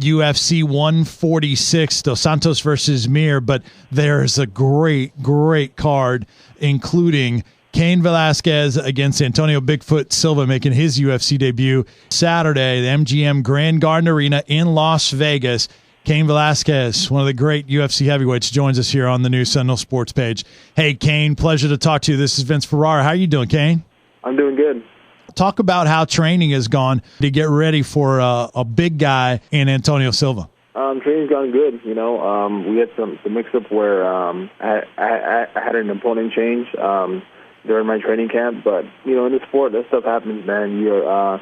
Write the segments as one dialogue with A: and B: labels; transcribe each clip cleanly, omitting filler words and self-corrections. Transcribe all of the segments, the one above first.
A: UFC 146, Dos Santos versus Mir, but there's a great card, including Cain Velasquez against Antonio Bigfoot Silva making his UFC debut Saturday, the MGM Grand Garden Arena in Las Vegas. Cain Velasquez, one of the great UFC heavyweights, joins us here on the new Sentinel Sports Page. Hey, Cain, pleasure to talk to you. This is Vince Ferrara. How are you doing, Cain?
B: I'm doing good.
A: Talk about how training has gone to get ready for a big guy in Antonio Silva.
B: Training's gone good. You know, we had some mix-up where I had an opponent change during my training camp. But, you know, in the sport, that stuff happens, man. You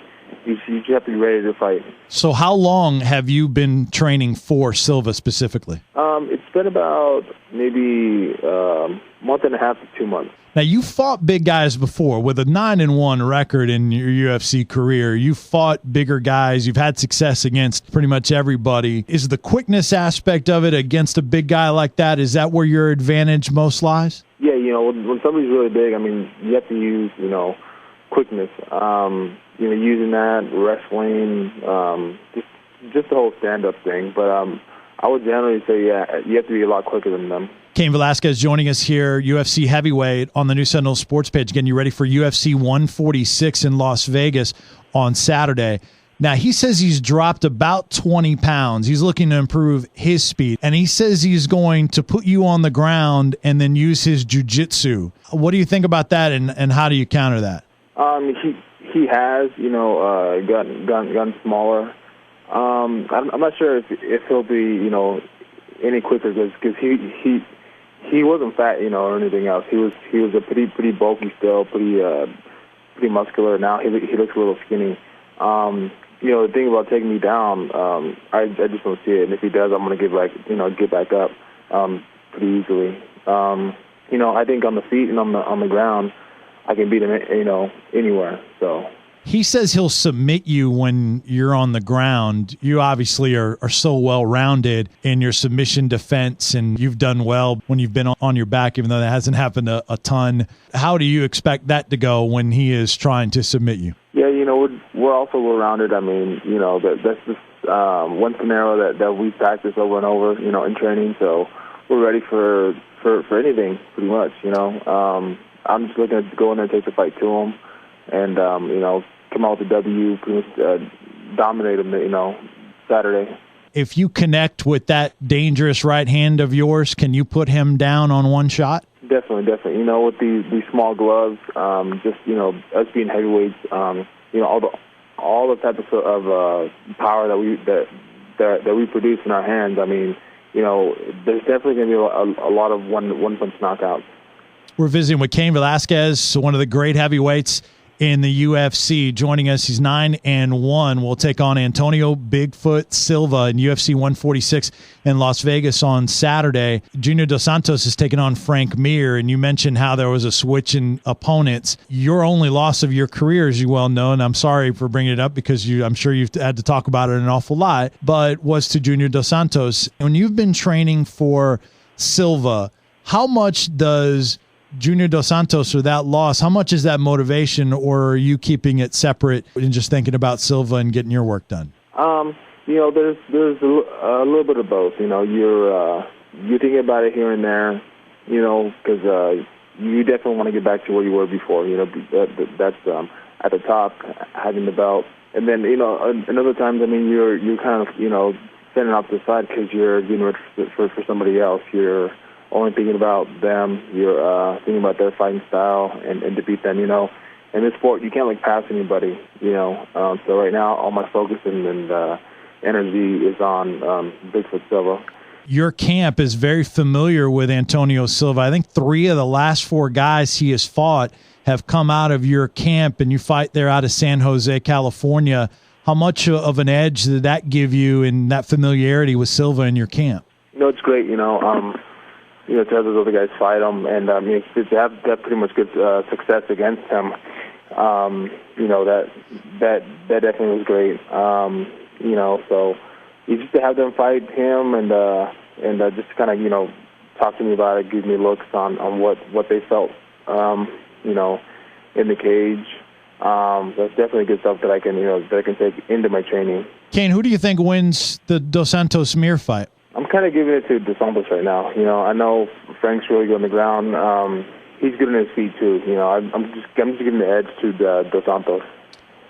B: just have to be ready to fight.
A: So how long have you been training for Silva specifically?
B: It's been about maybe a month and a half to 2 months.
A: Now, you fought big guys before. With a 9-1 record in your UFC career, you fought bigger guys. You've had success against pretty much everybody. Is the quickness aspect of it against a big guy like that, is that where your advantage most lies?
B: Yeah, you know, when somebody's really big, I mean, you have to use, you know, quickness. You know, using that, wrestling, just the whole stand-up thing. But I would generally say, yeah, you have to be a lot quicker than them.
A: Cain Velasquez joining us here, UFC heavyweight on the new Sentinel Sports Page. Again, you ready for UFC 146 in Las Vegas on Saturday. Now, he says he's dropped about 20 pounds. He's looking to improve his speed. And he says he's going to put you on the ground and then use his jiu-jitsu. What do you think about that, and how do you counter that?
B: He has, you know, gotten smaller. I'm not sure if he'll be, you know, any quicker because he wasn't fat, you know, or anything else. He was a pretty bulky still, pretty muscular. Now he looks a little skinny. You know, the thing about taking me down, I just don't see it. And if he does, I'm gonna get back up pretty easily. You know, I think on the feet and on the ground, I can beat him, you know, anywhere. So
A: he says he'll submit you when you're on the ground. You obviously are so well-rounded in your submission defense, and you've done well when you've been on your back, even though that hasn't happened a ton. How do you expect that to go when he is trying to submit you?
B: Yeah, you know, we're also well-rounded. I mean, you know, that's just one scenario that we practice over and over, you know, in training. So we're ready for anything, pretty much, you know. I'm just looking to go in there and take the fight to him and, you know, come out with a W, pretty much dominate him, you know, Saturday.
A: If you connect with that dangerous right hand of yours, can you put him down on one shot?
B: Definitely. You know, with these small gloves, just, you know, us being heavyweights, you know, all the types of power that we produce in our hands. I mean, you know, there's definitely going to be a lot of one-punch knockouts.
A: We're visiting with Cain Velasquez, one of the great heavyweights in the UFC. Joining us, he's 9-1. We'll take on Antonio Bigfoot Silva in UFC 146 in Las Vegas on Saturday. Junior Dos Santos is taking on Frank Mir, and you mentioned how there was a switch in opponents. Your only loss of your career, as you well know, and I'm sorry for bringing it up because I'm sure you've had to talk about it an awful lot, but was to Junior Dos Santos. When you've been training for Silva, how much does Junior Dos Santos, or that loss, how much is that motivation, or are you keeping it separate and just thinking about Silva and getting your work done?
B: You know, there's a little bit of both. You know, you're thinking about it here and there, you know, because you definitely want to get back to where you were before. You know, that's at the top, having the belt, and then, you know, another times, I mean, you're kind of, you know, sending off to the side because you're getting ready for somebody else. You're only thinking about them. You're thinking about their fighting style and to beat them, you know. In this sport, you can't, like, pass anybody, you know. So right now, all my focus and energy is on Bigfoot Silva.
A: Your camp is very familiar with Antonio Silva. I think 3 of the last 4 guys he has fought have come out of your camp, and you fight there out of San Jose, California. How much of an edge did that give you in that familiarity with Silva in your camp?
B: No, it's great, you know, to have those other guys fight him, and you know, to have pretty much good success against him. You know, that definitely was great. You know, so you just to have them fight him and just kind of, you know, talk to me about it, give me looks on what they felt, you know, in the cage. That's definitely good stuff that I can take into my training.
A: Cain, who do you think wins the Dos Santos Mir fight?
B: I'm kind of giving it to Dos Santos right now. I know Frank's really good on the ground. He's good on his feet too. I'm just giving the edge to Dos Santos.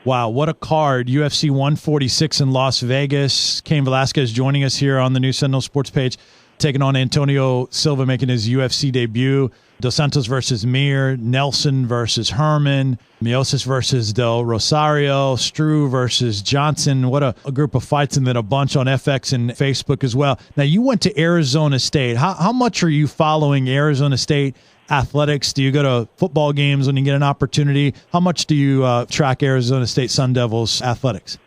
A: Wow, what a card. UFC 146 in Las Vegas. Cain Velasquez joining us here on the new Sentinel Sports Page, taking on Antonio Silva, making his UFC debut. Dos Santos versus Mir, Nelson versus Herman, Miocic versus Del Rosario, Struve versus Johnson. What a group of fights, and then a bunch on FX and Facebook as well. Now, you went to Arizona State. How much are you following Arizona State athletics? Do you go to football games when you get an opportunity? How much do you track Arizona State Sun Devils athletics?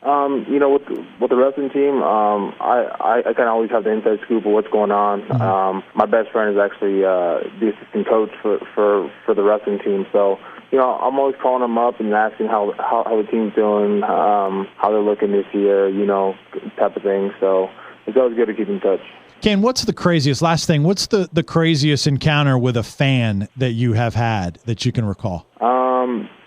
B: With the wrestling team, I kind of always have the inside scoop of what's going on. Mm-hmm. My best friend is actually the assistant coach for the wrestling team, so I'm always calling them up and asking how the team's doing, how they're looking this year, type of thing. So it's always good to keep in touch.
A: Cain, what's the craziest craziest encounter with a fan that you have had that you can recall?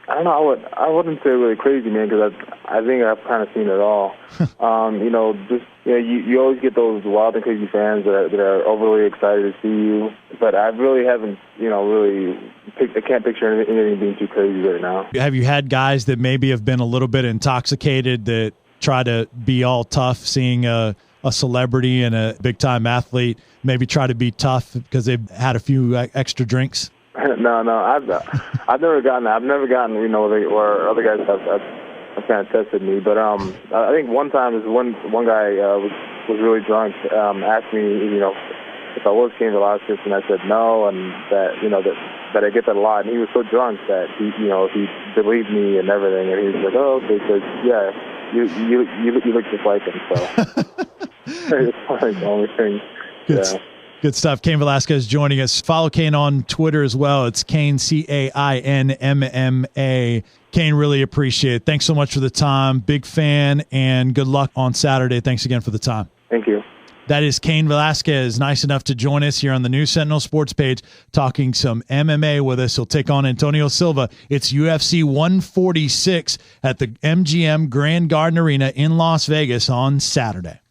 B: I don't know. I wouldn't say really crazy, man, because I think I've kind of seen it all. You always get those wild and crazy fans that are overly excited to see you, but I really haven't, I can't picture anything being too crazy right now.
A: Have you had guys that maybe have been a little bit intoxicated that try to be all tough, seeing a celebrity and a big-time athlete maybe try to be tough because they've had a few extra drinks?
B: No, I've never gotten that. I've never gotten, where other guys have kind of tested me. But I think one time one guy was really drunk, asked me, if I was Cain Velasquez, and I said no, and that I get that a lot. And he was so drunk that he believed me and everything, and he was like, oh, okay, because you look just like him. So it's like the only thing.
A: Good stuff. Cain Velasquez joining us. Follow Cain on Twitter as well. It's Cain, CAINMMA. Cain, really appreciate it. Thanks so much for the time. Big fan, and good luck on Saturday. Thanks again for the time.
B: Thank you.
A: That is Cain Velasquez, nice enough to join us here on the new Sentinel Sports Page, talking some MMA with us. He'll take on Antonio Silva. It's UFC 146 at the MGM Grand Garden Arena in Las Vegas on Saturday.